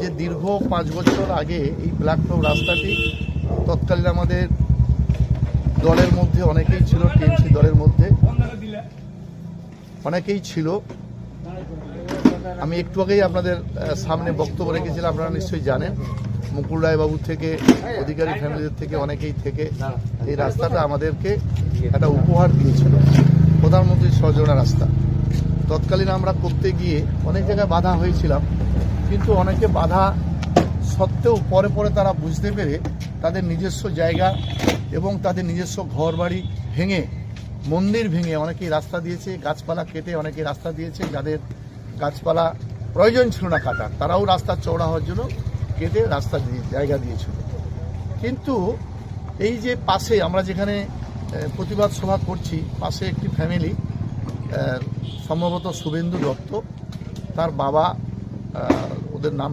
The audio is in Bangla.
যে দীর্ঘ 5 বছর আগে এই ব্ল্যাকটপ রাস্তাটি তৎকালীন আমাদের দলের মধ্যে অনেকেই ছিল, টিএমসি দলের মধ্যে অনেকেই ছিল। আমি একটু আগেই আপনাদের সামনে বক্তব্য রেখেছিলাম, আপনারা নিশ্চয়ই জানেন। মুকুল রায় বাবু থেকে, অধিকারী ফ্যামিলির থেকে অনেকেই থেকে এই রাস্তাটা আমাদেরকে একটা উপহার দিয়েছিল, প্রধানমন্ত্রীর সহযোগিতা রাস্তা। তৎকালীন আমরা করতে গিয়ে অনেক জায়গায় বাধা হয়েছিলাম, কিন্তু অনেকে বাধা সত্ত্বেও পরে পরে তারা বুঝতে পেরে তাদের নিজস্ব জায়গা এবং তাদের নিজস্ব ঘর বাড়ি ভেঙে, মন্দির ভেঙে অনেকেই রাস্তা দিয়েছে, গাছপালা কেটে অনেকেই রাস্তা দিয়েছে। যাদের গাছপালা প্রয়োজন ছিল না কাটার, তারাও রাস্তা চওড়া হওয়ার জন্য কেটে রাস্তা জায়গা দিয়েছিল। কিন্তু এই যে পাশে আমরা যেখানে প্রতিবাদ সভা করছি, পাশে একটি ফ্যামিলি, সম্ভবত শুভেন্দু দত্ত, তার বাবা, ওদের নাম